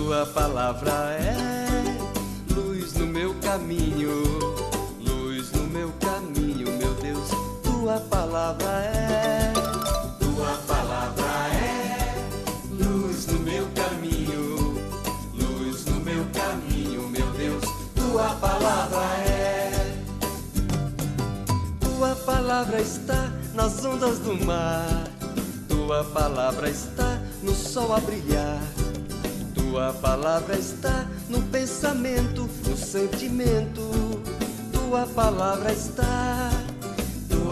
tua palavra é luz no meu caminho, luz no meu caminho, meu Deus, tua palavra é luz no meu caminho, luz no meu caminho, meu Deus, tua palavra é. Tua palavra está nas ondas do mar, tua palavra está no sol a brilhar, tua palavra está no pensamento, no sentimento, tua palavra está no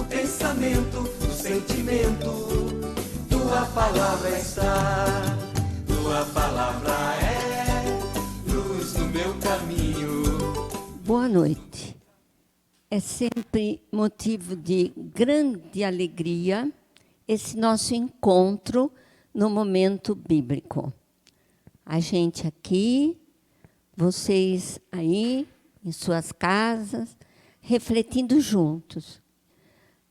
pensamento, no sentimento, tua palavra é luz no meu caminho. Boa noite. É sempre motivo de grande alegria esse nosso encontro no momento bíblico. A gente aqui, vocês aí, em suas casas, refletindo juntos,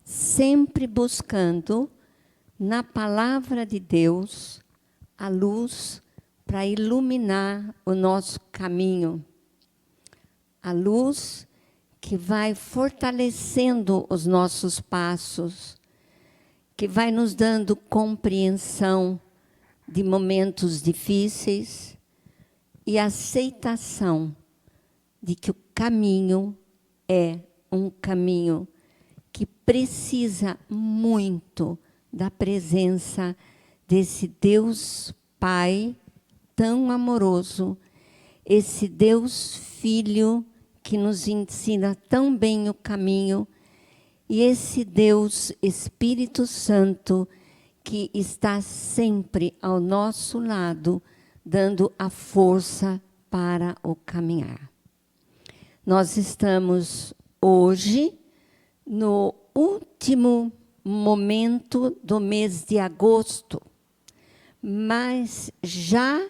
sempre buscando na palavra de Deus a luz para iluminar o nosso caminho, a luz que vai fortalecendo os nossos passos, que vai nos dando compreensão de momentos difíceis e aceitação de que o caminho é um caminho que precisa muito da presença desse Deus Pai tão amoroso, esse Deus Filho que nos ensina tão bem o caminho, e esse Deus Espírito Santo que está sempre ao nosso lado, dando a força para o caminhar. Nós estamos hoje no último momento do mês de agosto, mas já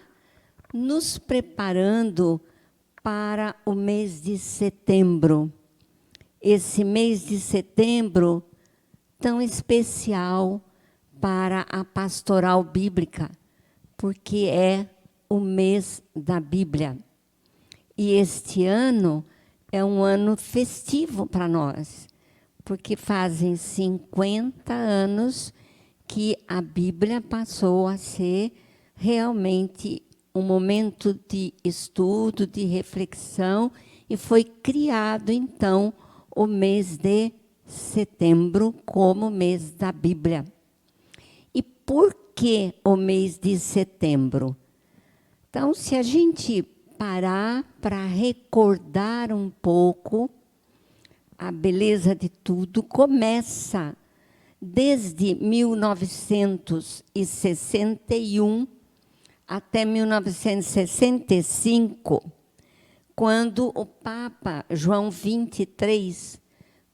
nos preparando para o mês de setembro. Esse mês de setembro tão especial para a pastoral bíblica, porque é o mês da Bíblia. E este ano é um ano festivo para nós, porque fazem 50 anos que a Bíblia passou a ser realmente um momento de estudo, de reflexão, e foi criado, então, o mês de setembro como mês da Bíblia. E por que o mês de setembro? Então, se a gente parar para recordar um pouco, a beleza de tudo começa desde 1961 até 1965, quando o Papa João XXIII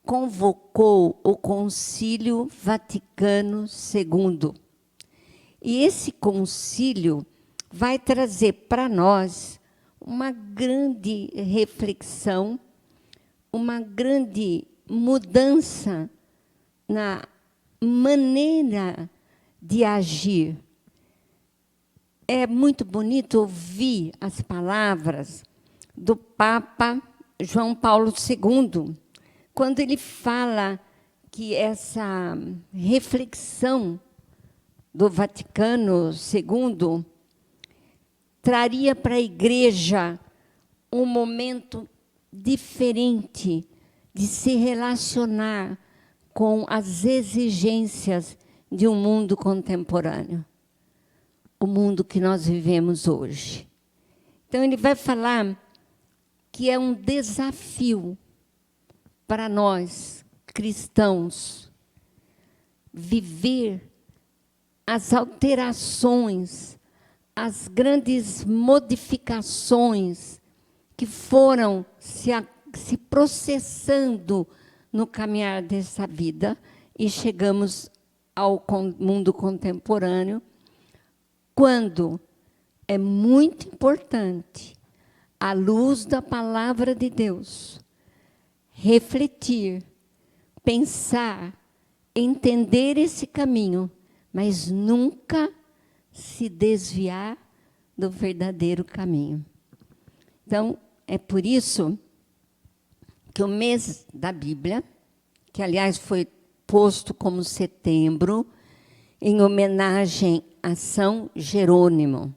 convocou o Concílio Vaticano II. E esse concílio vai trazer para nós uma grande reflexão, uma grande mudança na maneira de agir. É muito bonito ouvir as palavras do Papa João Paulo II, quando ele fala que essa reflexão do Vaticano II traria para a Igreja um momento diferente de se relacionar com as exigências de um mundo contemporâneo, o mundo que nós vivemos hoje. Então, ele vai falar que é um desafio para nós, cristãos, viver as alterações, as grandes modificações que foram se processando no caminhar dessa vida, e chegamos ao mundo contemporâneo, quando é muito importante, à luz da palavra de Deus, refletir, pensar, entender esse caminho, mas nunca se desviar do verdadeiro caminho. Então, é por isso que o mês da Bíblia, que, aliás, foi posto como setembro, em homenagem a São Jerônimo.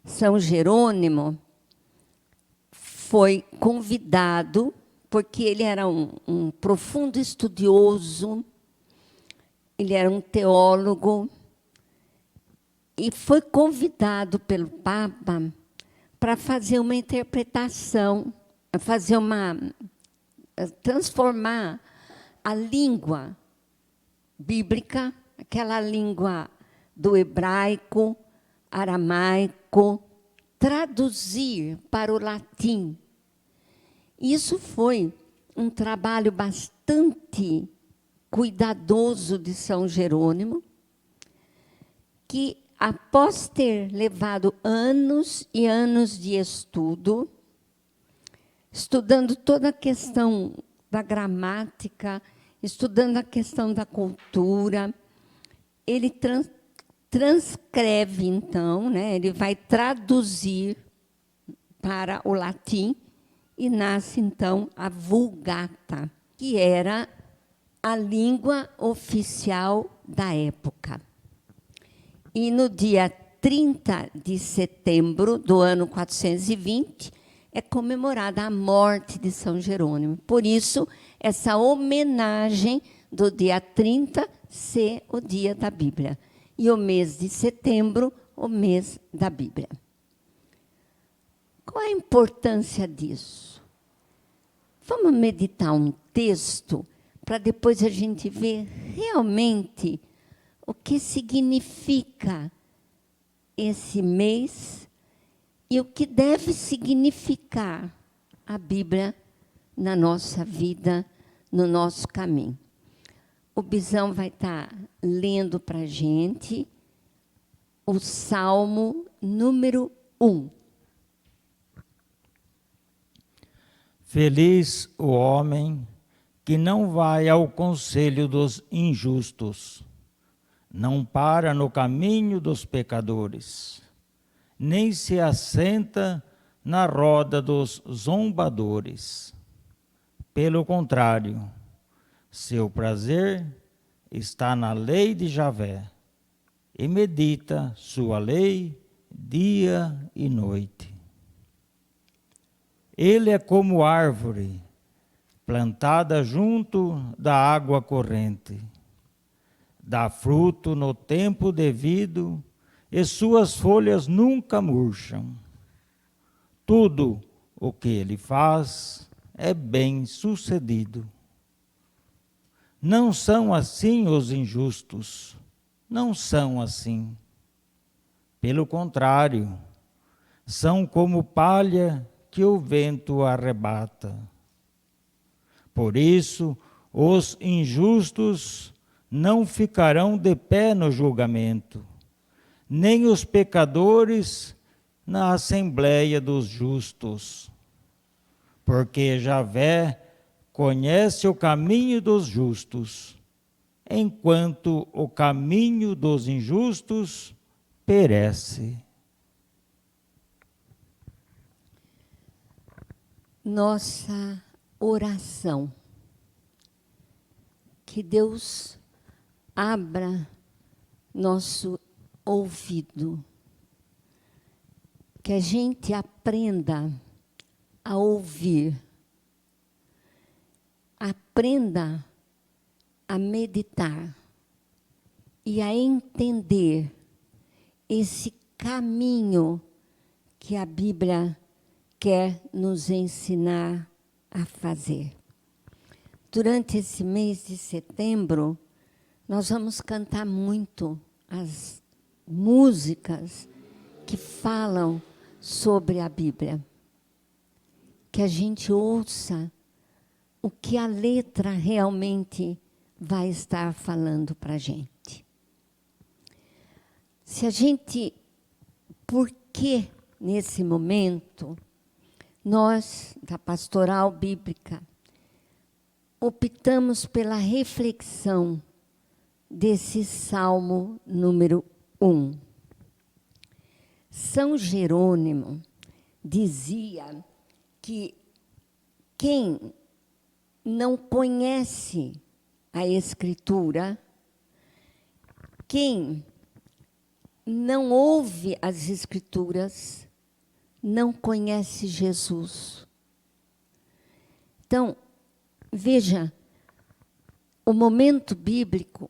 São Jerônimo foi convidado, porque ele era um profundo estudioso, ele era um teólogo, e foi convidado pelo Papa para fazer uma interpretação, transformar a língua bíblica, aquela língua do hebraico, aramaico, traduzir para o latim. Isso foi um trabalho bastante cuidadoso de São Jerônimo, que, após ter levado anos e anos de estudo, estudando toda a questão da gramática, estudando a questão da cultura, ele transcreve, então, né, ele vai traduzir para o latim, e nasce, então, a Vulgata, que era a língua oficial da época. E no dia 30 de setembro do ano 420, é comemorada a morte de São Jerônimo. Por isso, essa homenagem do dia 30 ser o dia da Bíblia. E o mês de setembro, o mês da Bíblia. Qual a importância disso? Vamos meditar um texto para depois a gente ver realmente o que significa esse mês e o que deve significar a Bíblia na nossa vida, no nosso caminho. O Bisão vai estar lendo para a gente o Salmo número 1. Feliz o homem que não vai ao conselho dos injustos, não para no caminho dos pecadores, nem se assenta na roda dos zombadores. Pelo contrário, seu prazer está na lei de Javé, e medita sua lei dia e noite. Ele é como árvore plantada junto da água corrente, dá fruto no tempo devido, e suas folhas nunca murcham. Tudo o que ele faz é bem sucedido. Não são assim os injustos, não são assim. Pelo contrário, são como palha que o vento arrebata. Por isso, os injustos não ficarão de pé no julgamento, nem os pecadores na assembleia dos justos. Porque Javé conhece o caminho dos justos, enquanto o caminho dos injustos perece. Nossa oração. Que Deus abra nosso ouvido. Que a gente aprenda a ouvir. Aprenda a meditar e a entender esse caminho que a Bíblia quer nos ensinar a fazer. Durante esse mês de setembro, nós vamos cantar muito as músicas que falam sobre a Bíblia. Que a gente ouça o que a letra realmente vai estar falando para a gente. Se a gente, por que nesse momento, nós, da Pastoral Bíblica, optamos pela reflexão desse Salmo número 1. São Jerônimo dizia que quem não conhece a Escritura, quem não ouve as Escrituras, não conhece Jesus. Então, veja, o momento bíblico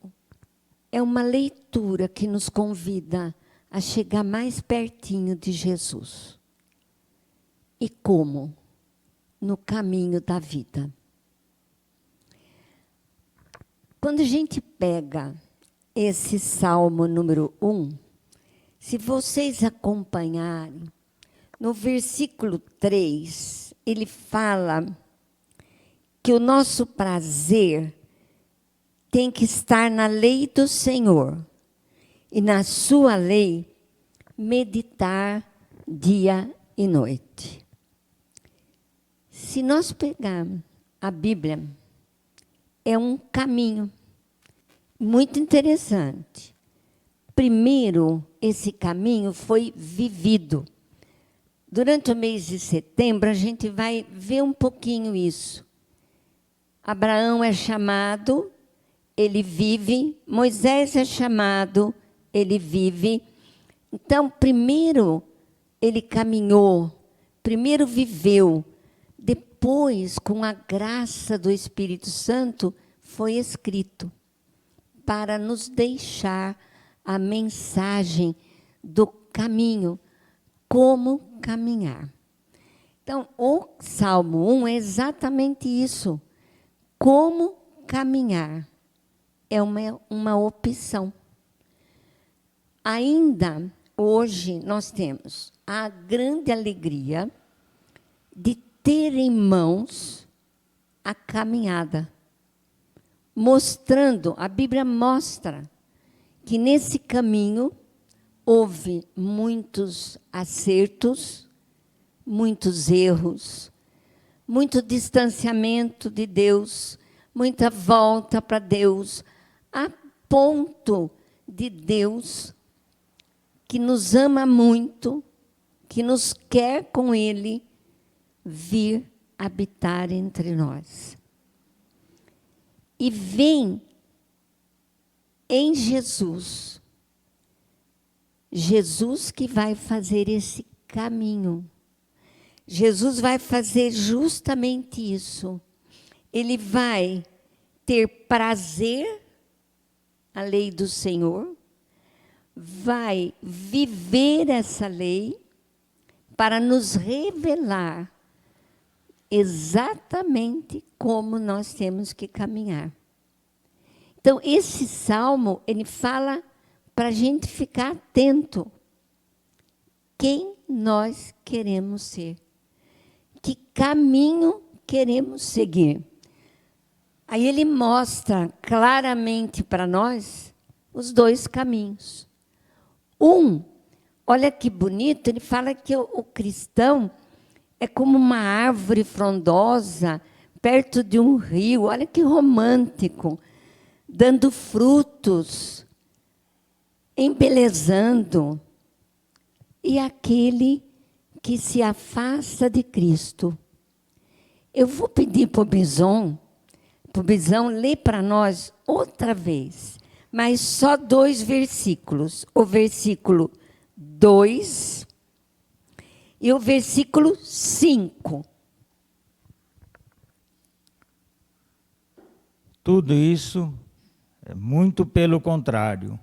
é uma leitura que nos convida a chegar mais pertinho de Jesus. E como? No caminho da vida. Quando a gente pega esse Salmo número 1, se vocês acompanharem, no versículo 3, ele fala que o nosso prazer tem que estar na lei do Senhor, e na sua lei meditar dia e noite. Se nós pegarmos a Bíblia, é um caminho muito interessante. Primeiro, esse caminho foi vivido. Durante o mês de setembro, a gente vai ver um pouquinho isso. Abraão é chamado, ele vive. Moisés é chamado, ele vive. Então, primeiro ele caminhou, primeiro viveu. Depois, com a graça do Espírito Santo, foi escrito para nos deixar a mensagem do caminho, como caminhar. Então, o Salmo 1 é exatamente isso. Como caminhar é uma opção. Ainda hoje nós temos a grande alegria de ter em mãos a caminhada, mostrando, a Bíblia mostra que nesse caminho houve muitos acertos, muitos erros, muito distanciamento de Deus, muita volta para Deus, a ponto de Deus, que nos ama muito, que nos quer com Ele, vir habitar entre nós. E vem em Jesus, Jesus que vai fazer esse caminho. Jesus vai fazer justamente isso. Ele vai ter prazer, a lei do Senhor, vai viver essa lei para nos revelar exatamente como nós temos que caminhar. Então, esse salmo, ele fala para a gente ficar atento. Quem nós queremos ser? Que caminho queremos seguir? Aí ele mostra claramente para nós os dois caminhos. Olha que bonito, ele fala que o cristão é como uma árvore frondosa perto de um rio. Olha que romântico, dando frutos, embelezando. E aquele que se afasta de Cristo. Eu vou pedir para o Bison ler para nós outra vez, mas só 2 versículos. O versículo 2 e o versículo 5. Tudo isso é muito pelo contrário.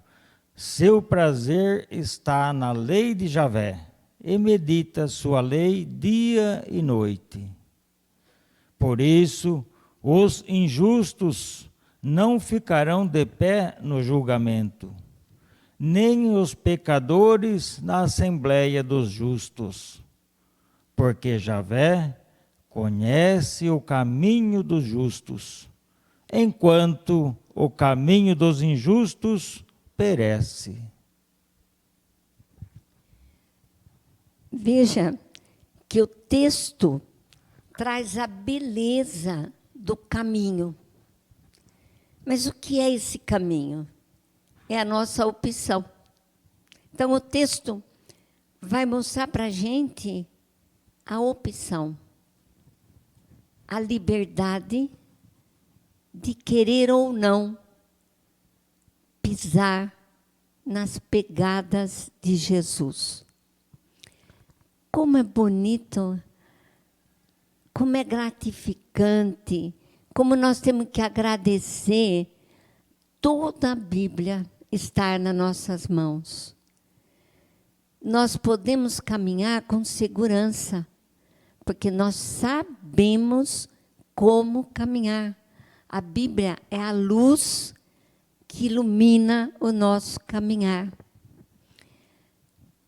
Seu prazer está na lei de Javé, e medita sua lei dia e noite. Por isso, os injustos não ficarão de pé no julgamento, nem os pecadores na assembleia dos justos. Porque Javé conhece o caminho dos justos, enquanto o caminho dos injustos perece. Veja que o texto traz a beleza do caminho. Mas o que é esse caminho? É a nossa opção. Então, o texto vai mostrar para a gente a opção, a liberdade de querer ou não pisar nas pegadas de Jesus. Como é bonito, como é gratificante, como nós temos que agradecer toda a Bíblia estar nas nossas mãos. Nós podemos caminhar com segurança, porque nós sabemos como caminhar. A Bíblia é a luz que ilumina o nosso caminhar.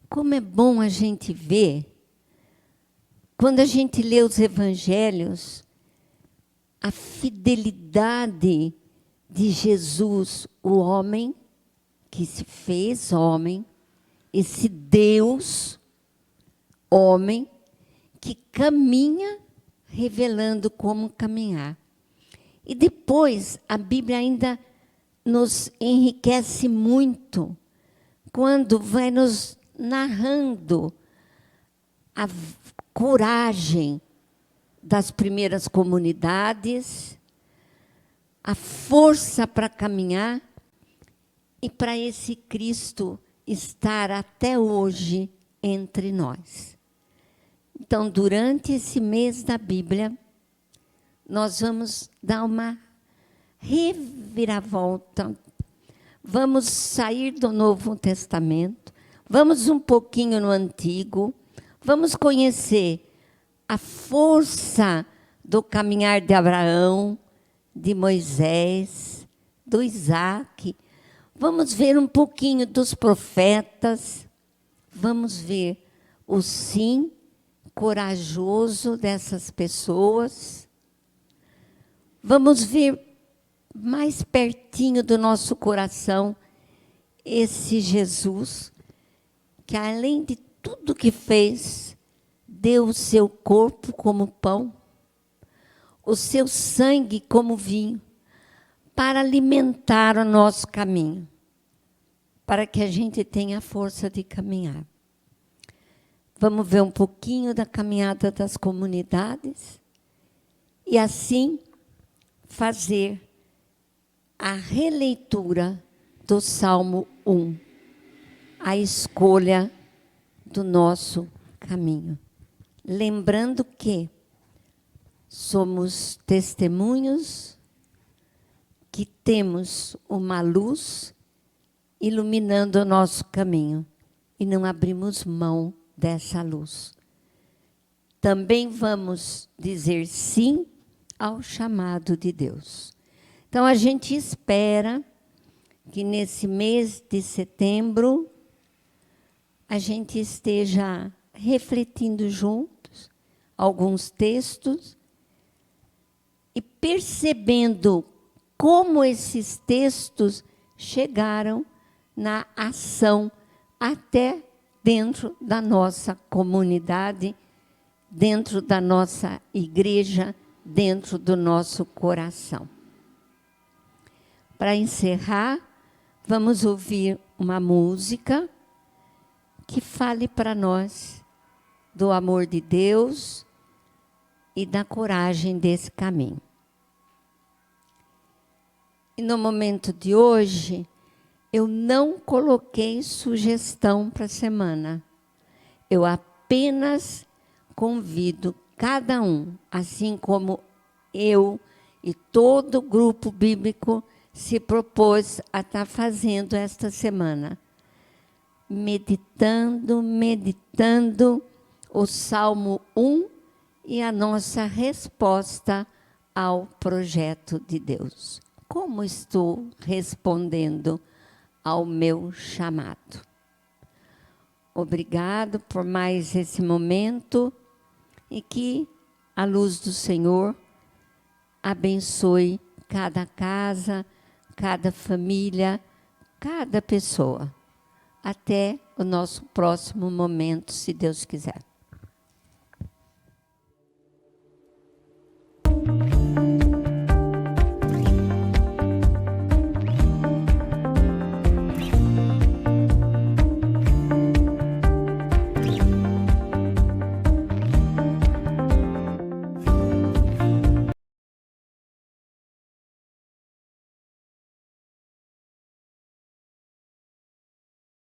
Como é bom a gente ver, quando a gente lê os evangelhos, a fidelidade de Jesus, o homem que se fez homem, esse Deus, homem, que caminha revelando como caminhar. E depois, a Bíblia ainda nos enriquece muito, quando vai nos narrando a coragem das primeiras comunidades, a força para caminhar e para esse Cristo estar até hoje entre nós. Então, durante esse mês da Bíblia, nós vamos dar uma reviravolta, vamos sair do Novo Testamento, vamos um pouquinho no Antigo, vamos conhecer a força do caminhar de Abraão, de Moisés, do Isaac. Vamos ver um pouquinho dos profetas. Vamos ver o sim corajoso dessas pessoas. Vamos ver mais pertinho do nosso coração esse Jesus, que além de tudo que fez, deu o seu corpo como pão, o seu sangue como vinho, para alimentar o nosso caminho, para que a gente tenha força de caminhar. Vamos ver um pouquinho da caminhada das comunidades e assim fazer a releitura do Salmo 1, a escolha do nosso caminho. Lembrando que somos testemunhos, que temos uma luz iluminando o nosso caminho e não abrimos mão dessa luz. Também vamos dizer sim ao chamado de Deus. Então, a gente espera que nesse mês de setembro a gente esteja refletindo juntos alguns textos e percebendo como esses textos chegaram na ação até dentro da nossa comunidade, dentro da nossa igreja, dentro do nosso coração. Para encerrar, vamos ouvir uma música que fale para nós do amor de Deus e da coragem desse caminho. E no momento de hoje, eu não coloquei sugestão para a semana. Eu apenas convido cada um, assim como eu e todo o grupo bíblico se propôs a estar fazendo esta semana. Meditando o Salmo 1 e a nossa resposta ao projeto de Deus. Como estou respondendo ao meu chamado? Obrigado por mais esse momento e que a luz do Senhor abençoe cada casa, cada família, cada pessoa. Até o nosso próximo momento, se Deus quiser.